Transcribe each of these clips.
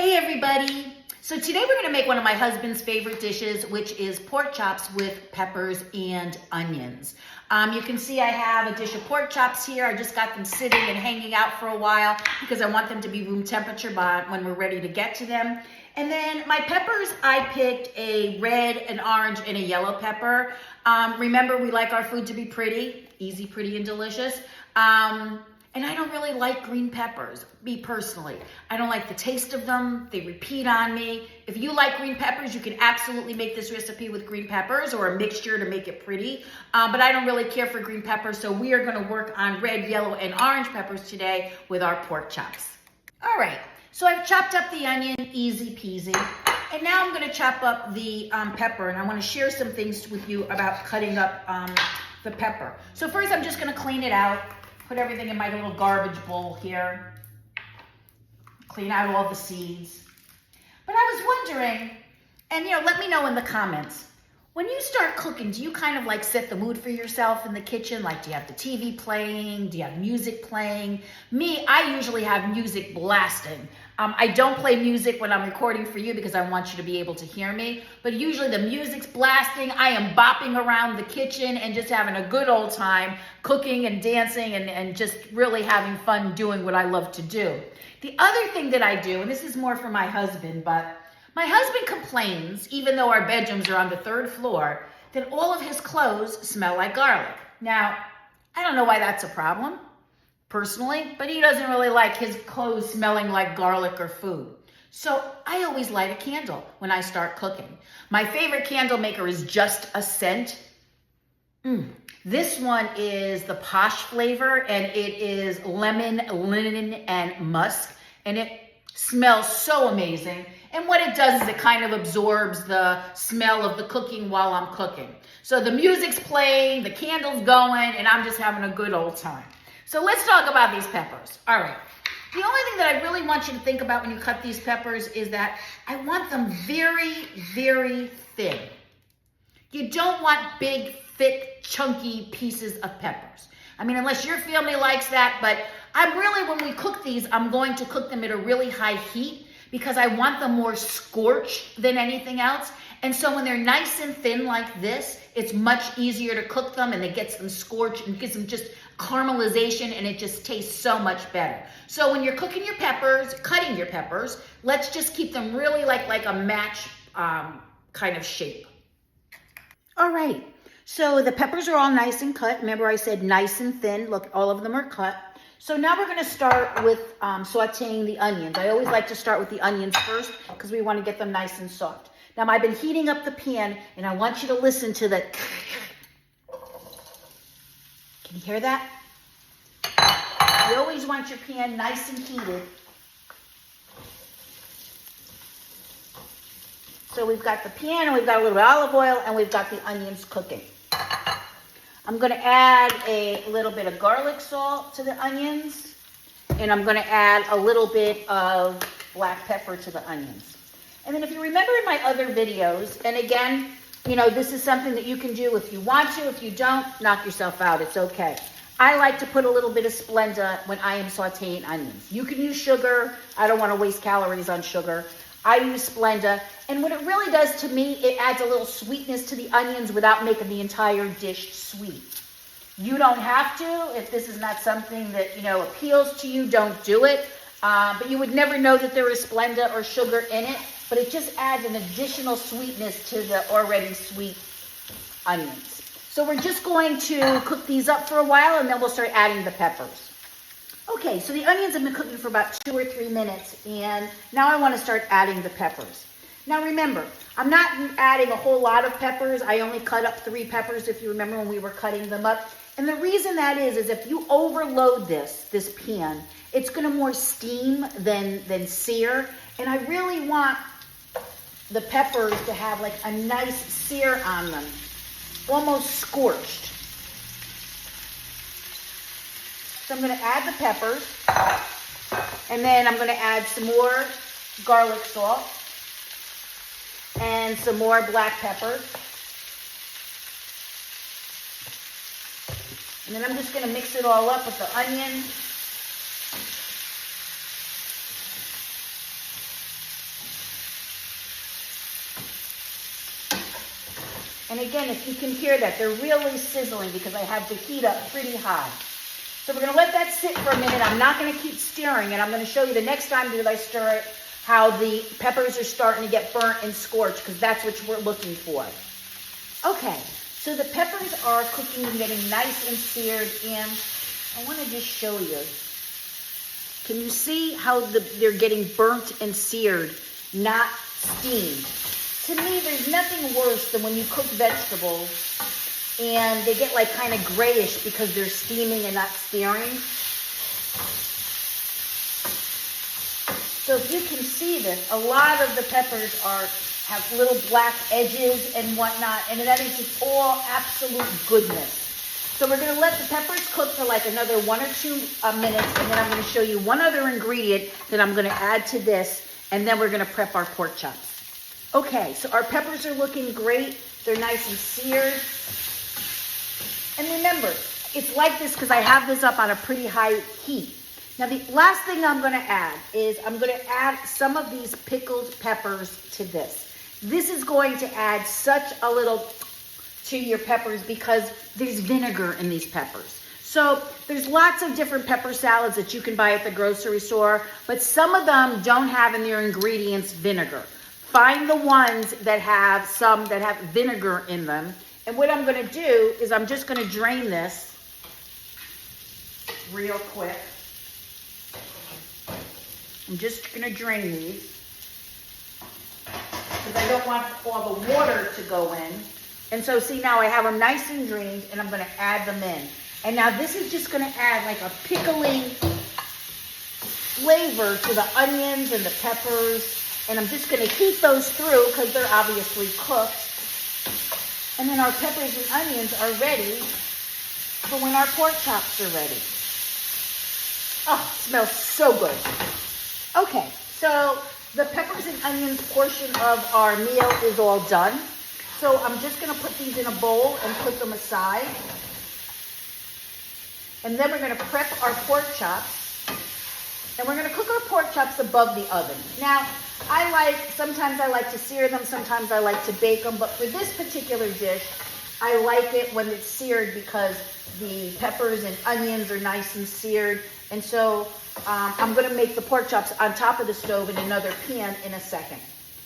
Hey everybody! So today we're going to make one of my husband's favorite dishes, which is pork chops with peppers and onions. You can see I have a dish of pork chops here. I just got them sitting and hanging out for a while because I want them to be room temperature when we're ready to get to them. And then my peppers, I picked a red, an orange, and a yellow pepper. Remember, we like our food to be pretty, easy, pretty, and delicious. And I don't really like green peppers, me personally. I don't like the taste of them. They repeat on me. If you like green peppers, you can absolutely make this recipe with green peppers or a mixture to make it pretty. But I don't really care for green peppers, so we are gonna work on red, yellow, and orange peppers today with our pork chops. All right, so I've chopped up the onion, easy peasy. And now I'm gonna chop up the pepper, and I wanna share some things with you about cutting up the pepper. So first I'm just gonna clean it out. Put everything in my little garbage bowl here. Clean out all the seeds. But I was wondering, and let me know in the comments, when you start cooking, do you kind of like set the mood for yourself in the kitchen? Like, do you have the TV playing? Do you have music playing? Me, I usually have music blasting. I don't play music when I'm recording for you because I want you to be able to hear me. But usually the music's blasting. I am bopping around the kitchen and just having a good old time cooking and dancing and just really having fun doing what I love to do. The other thing that I do, and this is more for my husband, but my husband complains, even though our bedrooms are on the 3rd floor, that all of his clothes smell like garlic. Now, I don't know why that's a problem, personally, but he doesn't really like his clothes smelling like garlic or food. So I always light a candle when I start cooking. My favorite candle maker is Just a Scent. This one is the Posh flavor, and it is lemon, linen, and musk, and it smells so amazing. And what it does is it kind of absorbs the smell of the cooking while I'm cooking. So the music's playing, the candle's going, and I'm just having a good old time. So let's talk about these peppers. All right. The only thing that I really want you to think about when you cut these peppers is that I want them very, very thin. You don't want big, thick, chunky pieces of peppers. I mean, unless your family likes that, but when we cook these, I'm going to cook them at a really high heat because I want them more scorched than anything else. And so when they're nice and thin like this, it's much easier to cook them, and it gets them scorched and gives them just caramelization, and it just tastes so much better. So when you're cooking your peppers, cutting your peppers, let's just keep them really like a match kind of shape. All right, so the peppers are all nice and cut. Remember I said nice and thin. Look, all of them are cut. So now we're gonna start with sauteing the onions. I always like to start with the onions first because we wanna get them nice and soft. Now I've been heating up the pan, and I want you to listen to the, can you hear that? You always want your pan nice and heated. So we've got the pan, and we've got a little bit of olive oil, and we've got the onions cooking. I'm gonna add a little bit of garlic salt to the onions, and I'm gonna add a little bit of black pepper to the onions. And then if you remember in my other videos, and again, this is something that you can do if you want to. If you don't, knock yourself out, it's okay. I like to put a little bit of Splenda when I am sauteing onions. You can use sugar. I don't wanna waste calories on sugar. I use Splenda, and what it really does to me, it adds a little sweetness to the onions without making the entire dish sweet. You don't have to. If this is not something that, appeals to you, don't do it. But you would never know that there is Splenda or sugar in it, but it just adds an additional sweetness to the already sweet onions. So we're just going to cook these up for a while, and then we'll start adding the peppers. Okay, so the onions have been cooking for about 2 or 3 minutes, and now I want to start adding the peppers. Now remember, I'm not adding a whole lot of peppers. I only cut up 3 peppers, if you remember when we were cutting them up. And the reason that is if you overload this pan, it's going to more steam than sear. And I really want the peppers to have like a nice sear on them, almost scorched. So I'm going to add the peppers, and then I'm going to add some more garlic salt and some more black pepper. And then I'm just going to mix it all up with the onion. And again, if you can hear that, they're really sizzling because I have the heat up pretty high. So we're gonna let that sit for a minute. I'm not gonna keep stirring it. I'm gonna show you the next time that I stir it, how the peppers are starting to get burnt and scorched, because that's what we're looking for. Okay, so the peppers are cooking and getting nice and seared, and I wanna just show you. Can you see how they're getting burnt and seared, not steamed? To me, there's nothing worse than when you cook vegetables and they get like kind of grayish because they're steaming and not searing. So if you can see this, a lot of the peppers have little black edges and whatnot, and that means it's all absolute goodness. So we're gonna let the peppers cook for like another 1 or 2 minutes, and then I'm gonna show you one other ingredient that I'm gonna add to this, and then we're gonna prep our pork chops. Okay, so our peppers are looking great. They're nice and seared. And remember, it's like this because I have this up on a pretty high heat. Now the last thing I'm gonna add is I'm gonna add some of these pickled peppers to this. This is going to add such a little to your peppers because there's vinegar in these peppers. So there's lots of different pepper salads that you can buy at the grocery store, but some of them don't have in their ingredients vinegar. Find the ones that have some that have vinegar in them. And what I'm gonna do is I'm just gonna drain this real quick. I'm just gonna drain these because I don't want all the water to go in. And so see, now I have them nice and drained, and I'm gonna add them in. And now this is just gonna add like a pickling flavor to the onions and the peppers. And I'm just gonna heat those through because they're obviously cooked. And then our peppers and onions are ready for when our pork chops are ready. Oh, it smells so good. Okay, so the peppers and onions portion of our meal is all done. So I'm just gonna put these in a bowl and put them aside. And then we're gonna prep our pork chops. And we're gonna cook our pork chops above the oven. Now, sometimes I like to sear them, sometimes I like to bake them, but for this particular dish, I like it when it's seared because the peppers and onions are nice and seared. And so I'm gonna make the pork chops on top of the stove in another pan in a second.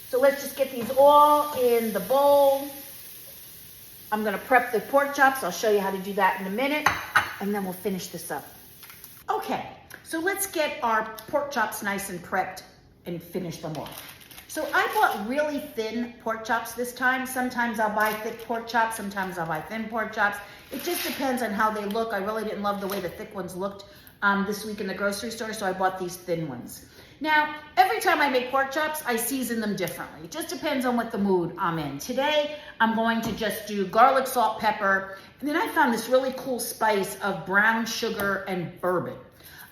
So let's just get these all in the bowl. I'm gonna prep the pork chops. I'll show you how to do that in a minute, and then we'll finish this up. Okay, so let's get our pork chops nice and prepped and finish them off. So I bought really thin pork chops this time. Sometimes I'll buy thick pork chops, sometimes I'll buy thin pork chops. It just depends on how they look. I really didn't love the way the thick ones looked this week in the grocery store, so I bought these thin ones. Now, every time I make pork chops, I season them differently. It just depends on what the mood I'm in. Today, I'm going to just do garlic, salt, pepper, and then I found this really cool spice of brown sugar and bourbon.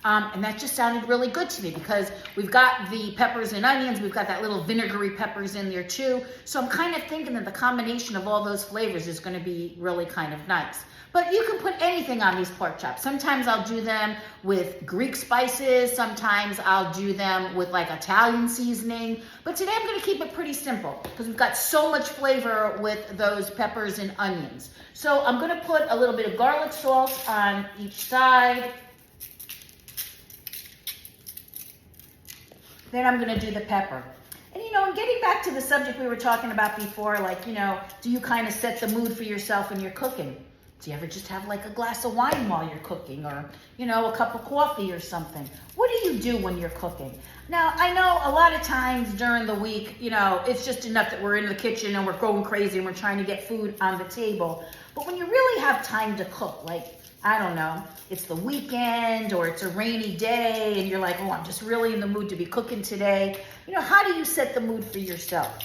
And that just sounded really good to me because we've got the peppers and onions, we've got that little vinegary peppers in there too. So I'm kind of thinking that the combination of all those flavors is gonna be really kind of nice. But you can put anything on these pork chops. Sometimes I'll do them with Greek spices, sometimes I'll do them with like Italian seasoning. But today I'm gonna keep it pretty simple because we've got so much flavor with those peppers and onions. So I'm gonna put a little bit of garlic salt on each side. Then I'm gonna do the pepper. And and getting back to the subject we were talking about before, like, do you kind of set the mood for yourself when you're cooking? Do you ever just have like a glass of wine while you're cooking, or, a cup of coffee or something? What do you do when you're cooking? Now, I know a lot of times during the week, it's just enough that we're in the kitchen and we're going crazy and we're trying to get food on the table. But when you really have time to cook, like, I don't know, it's the weekend or it's a rainy day and you're like, oh, I'm just really in the mood to be cooking today. How do you set the mood for yourself?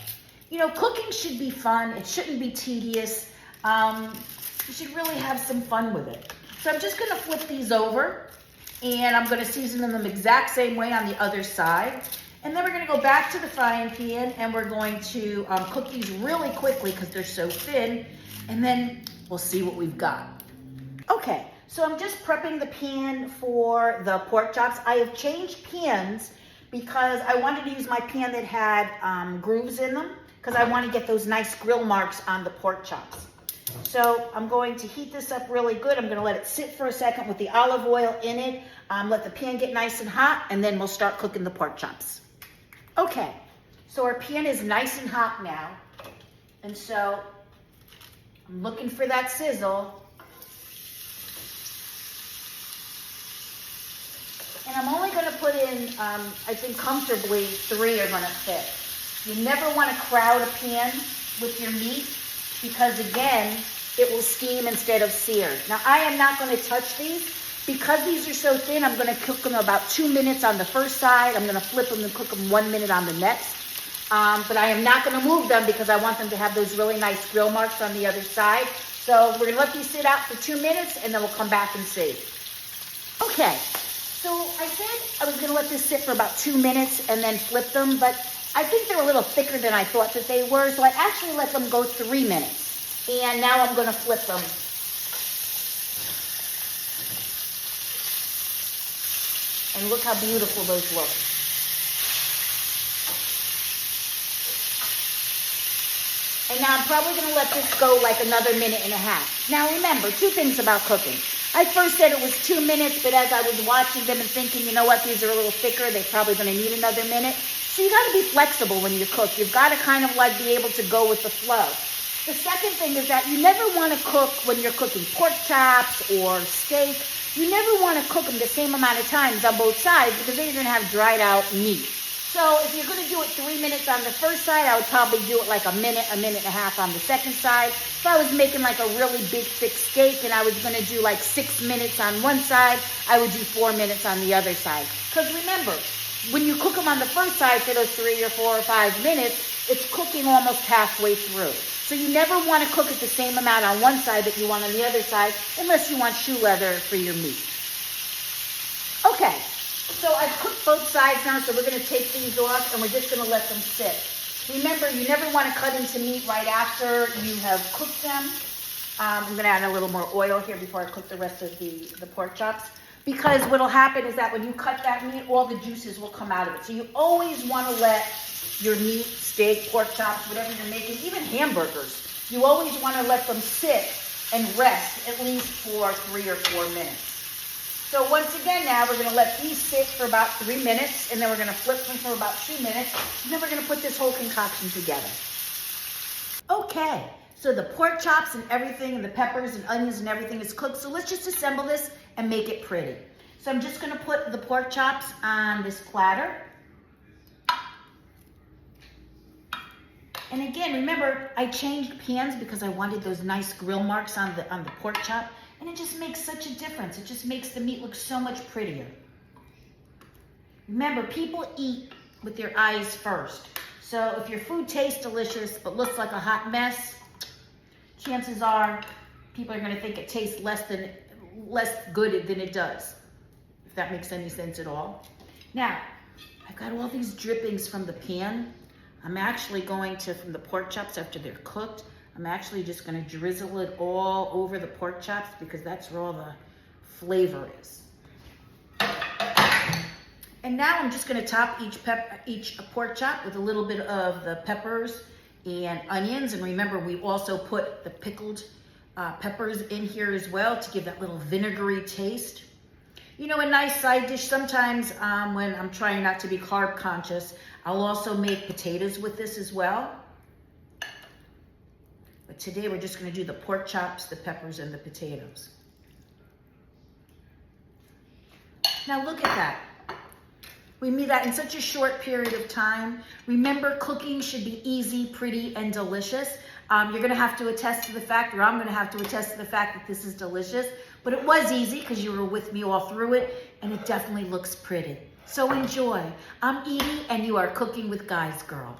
Cooking should be fun. It shouldn't be tedious. You should really have some fun with it. So I'm just gonna flip these over and I'm gonna season them the exact same way on the other side. And then we're gonna go back to the frying pan and we're going to cook these really quickly because they're so thin. And then we'll see what we've got. Okay, so I'm just prepping the pan for the pork chops. I have changed pans because I wanted to use my pan that had grooves in them. because I want to get those nice grill marks on the pork chops. So I'm going to heat this up really good. I'm going to let it sit for a second with the olive oil in it. Let the pan get nice and hot, and then we'll start cooking the pork chops. Okay, so our pan is nice and hot now. And so I'm looking for that sizzle. And I'm only going to put in, I think comfortably 3 are going to fit. You never want to crowd a pan with your meat because, again, it will steam instead of sear. Now, I am not going to touch these. Because these are so thin, I'm going to cook them about 2 minutes on the first side. I'm going to flip them and cook them 1 minute on the next. But I am not going to move them because I want them to have those really nice grill marks on the other side. So we're going to let these sit out for 2 minutes, and then we'll come back and see. Okay. So I said I was going to let this sit for about 2 minutes and then flip them, but I think they're a little thicker than I thought that they were, so I actually let them go 3 minutes. And now I'm going to flip them. And look how beautiful those look. And now I'm probably going to let this go like another minute and a half. Now remember, 2 things about cooking. I first said it was 2 minutes, but as I was watching them and thinking, you know what, these are a little thicker, they're probably going to need another minute. So you got to be flexible when you cook. You've got to kind of like be able to go with the flow. The second thing is that you never want to cook when you're cooking pork chops or steak. You never want to cook them the same amount of times on both sides because then you're going to have dried out meat. So if you're going to do it 3 minutes on the first side, I would probably do it like a minute and a half on the second side. If I was making like a really big thick steak and I was going to do like 6 minutes on one side, I would do 4 minutes on the other side. Because remember, when you cook them on the first side for those 3 or 4 or 5 minutes, it's cooking almost halfway through. So you never want to cook it the same amount on one side that you want on the other side unless you want shoe leather for your meat. Okay. So I've cooked both sides now, so we're going to take these off and we're just going to let them sit. Remember, you never want to cut into meat right after you have cooked them. I'm going to add a little more oil here before I cook the rest of the pork chops. Because what will happen is that when you cut that meat, all the juices will come out of it. So you always want to let your meat, steak, pork chops, whatever you're making, even hamburgers, you always want to let them sit and rest at least for 3 or 4 minutes. So once again now, we're going to let these sit for about 3 minutes, and then we're going to flip them for about 2 minutes, and then we're going to put this whole concoction together. Okay, so the pork chops and everything, and the peppers and onions and everything is cooked, so let's just assemble this and make it pretty. So I'm just going to put the pork chops on this platter. And again, remember, I changed pans because I wanted those nice grill marks on the pork chop. And it just makes such a difference. It just makes the meat look so much prettier. Remember, people eat with their eyes first. So if your food tastes delicious but looks like a hot mess, chances are people are going to think it tastes less good than it does. If that makes any sense at all. Now, I've got all these drippings from the pan. I'm actually going to, from the pork chops after they're cooked, I'm actually just going to drizzle it all over the pork chops because that's where all the flavor is. And now I'm just going to top each pork chop with a little bit of the peppers and onions. And remember, we also put the pickled peppers in here as well to give that little vinegary taste. You know, a nice side dish sometimes when I'm trying not to be carb conscious, I'll also make potatoes with this as well. But today we're just going to do the pork chops, the peppers, and the potatoes. Now look at that. We made that in such a short period of time. Remember, cooking should be easy, pretty, and delicious. You're going to have to attest to the fact, or I'm going to have to attest to the fact that this is delicious. But it was easy because you were with me all through it, and it definitely looks pretty. So enjoy. I'm Edie, and you are Cooking with Guys Girl.